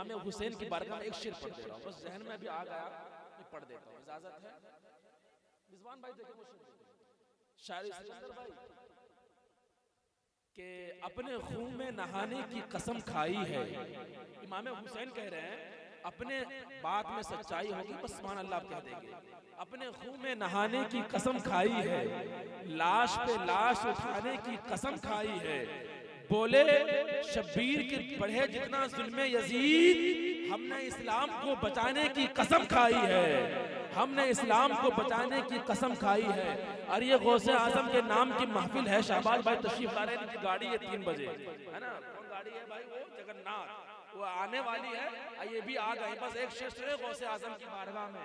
इमाम हुसैन की बारगाह में एक शेर पढ़ दे रहा हूँ, बस जहन में अभी आ गया, पढ़ देता हूँ, इजाजत है? रिजवान भाई देखे वो शेर, शायरी सिकंदर भाई के अपने खून में नहाने की कसम खाई है। इमाम हुसैन कह रहे हैं अपने बात में सच्चाई होगी बस सुभान अल्लाह कह देंगे। अपने खून में नहाने की कसम खाई है, लाश पे लाश उठाने की कसम खाई है। बोले शब्बीर के बढ़े जितना जुल्मे यजीद, हमने इस्लाम को बचाने की कसम खाई है, हमने इस्लाम को बचाने की कसम खाई है। और ये गौसे आजम के नाम की महफिल है। शाहबाज भाई तशरीफ ला रहे हैं, इनकी गाड़ी है 3 बजे, है ना? कौन गाड़ी है भाई? वो जगन्नाथ, वो आने वाली है, ये भी आ गए। बस एक शेर सुने गौसे आजम की बारगाह में,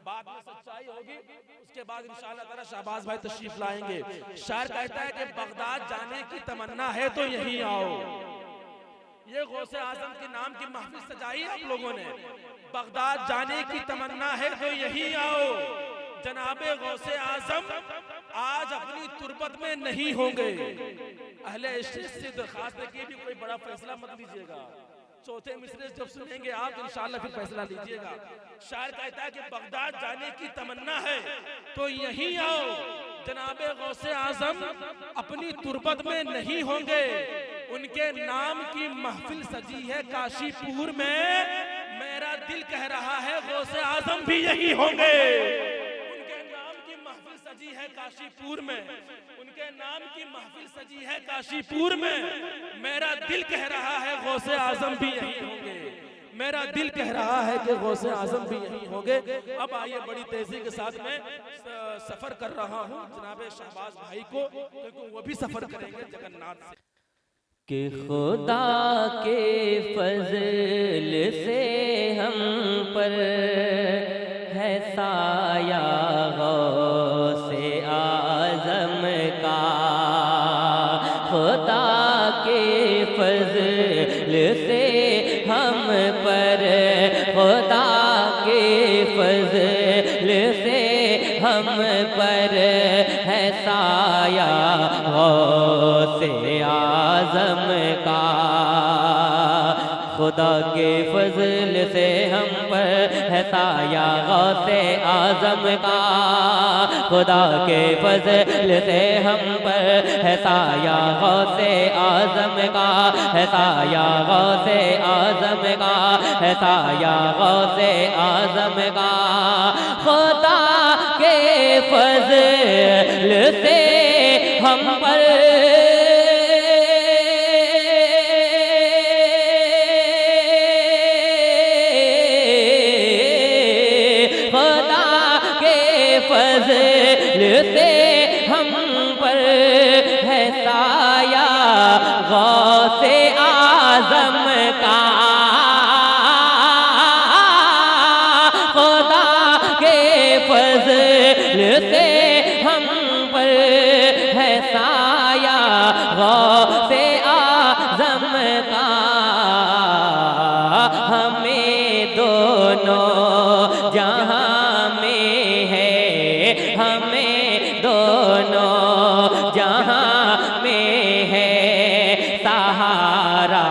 बात में सच्चाई होगी, उसके बाद इंशाअल्लाह ताला शाहबाज भाई तशरीफ लाएंगे। शायर कहता है कि बगदाद जाने की तमन्ना है तो यहीं आओ। ये गौसे आजम के नाम की महफिल सजाई आप लोगों ने, बगदाद जाने की तमन्ना है तो यहीं आओ। जनाबे गौसे आजम आज अपनी तुरबत में नहीं होंगे। अहले इश्क से दरखास्त है कि भी कोई बड़ा फैसला मत लीजिएगा, चौथे मिसरे जब सुनेंगे आप इंशाअल्लाह फिर फैसला लीजिएगा। शायर कहता है कि बगदाद जाने की तमन्ना है तो यहीं आओ। जनाबे गौसे आजम अपनी तुरबत में नहीं होंगे, उनके नाम की महफिल सजी है काशीपुर में। मेरा दिल कह रहा है गौसे आजम भी यही होंगे। उनके नाम की महफिल सजी है काशीपुर में, उनके नाम की महफिल सजी है काशीपुर में। मेरा दिल कह रहा है गौसे आजम भी यही होंगे, मेरा दिल कह रहा है कि गौसे आजम भी यही होंगे। अब आइए बड़ी तेजी के साथ में सफर कर रहा हूँ जनाबे शहबाज भाई को, क्योंकि वो भी सफर करेंगे जगन्नाथ से। कि खुदा के फजल से हम पर है साया गौसे आजम का, खुदा के फजल से हम पर, खुदा के फजल से हम पर है साया गौसे आजम का। खुदा के फजल से हम पर है साया गौसे आजम का, खुदा के फजल से हम पर है साया गौसे आजम का, है साया गौसे आजम का, है साया गौसे आजम का। खुदा के फजल से हम पर फजल से हम पर है साया गौसे आजम का, खुदा के फजल से हम पर है साया गौसे आजम का। हमें दोनों जहां में है, हमें दोनों जहां में है सहारा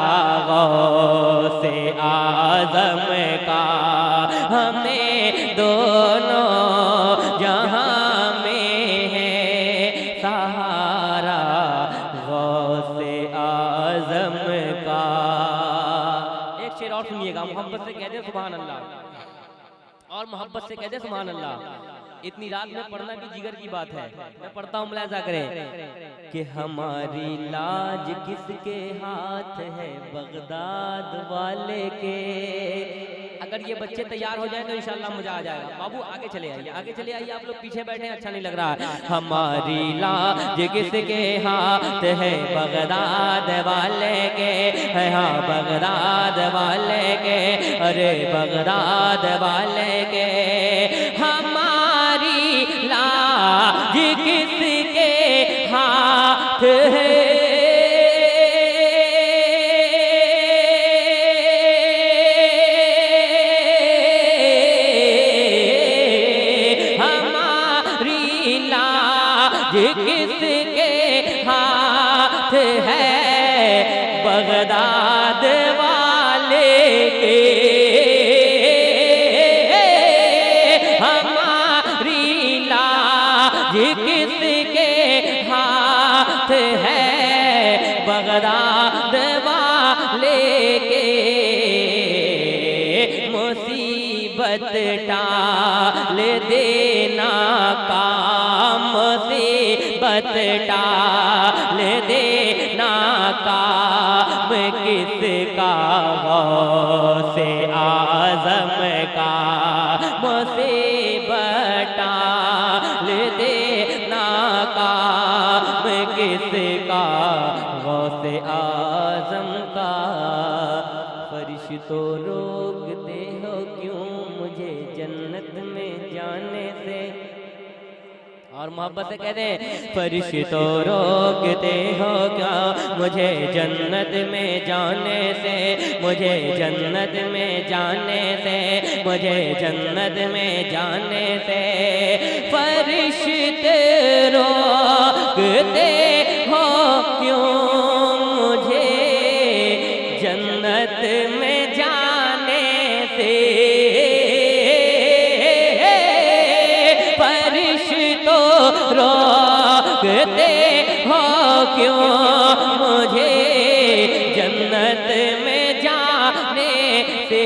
गौसे आजम का, हमें दोनों जहां में है सहारा गौसे आजम का। एक शेर और सुनिएगा, मोहब्बत से कह दे सुभान अल्लाह, और मोहब्बत से कह दे सुभान अल्लाह। इतनी रात में पढ़ना भी जिगर की बात है, मैं पढ़ता हूँ, मुलाजा करें कि हमारी लाज किसके हाथ है, बगदाद वाले के। अगर ये बच्चे तैयार हो जाए तो इंशाल्लाह मजा आ जाएगा। बाबू आगे चले आइए, आगे चले आइए, आप लोग पीछे बैठे हैं, अच्छा नहीं लग रहा है। हमारी लाज किसके हाथ है, बगदाद वाले के है, हाँ बगदाद वाले के, अरे बगदाद वाले के। हमारी लाज किसके हाथ है, किसके हाथ है, बगदाद वाले के। टाल देना काम, मुसीबत टाल देना काम किसका, गौसे आज़म का। मुसीबत टाल देना काम किसका, गौसे आज़म का। फरिश्तों रोकते हो क्यों मुझे जन्नत में जाने से, और मोहब्बत से कहते हैं फरिश्तों रोकते हो क्या मुझे जन्नत में जाने से, मुझे जन्नत में जाने से, मुझे जन्नत में जाने से। फरिश्ते रोकते हो क्यों मुझे जन्नत में जाने से, फरिश्तों रोकते हो क्यों मुझे जन्नत में जाने से।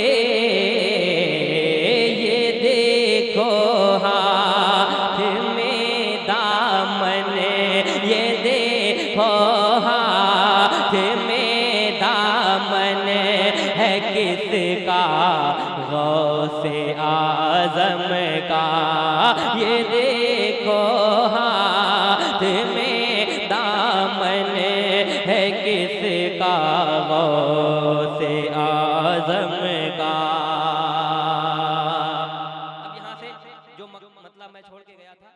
ये देखो हाथ में दामन, ये देखो हाथ में दामन है किसका, गौसे आज़म का। ये देखो हाथ में दामन है किसका, गौसे आज़म का। अब यहाँ से जो मतलब मैं छोड़ के गया था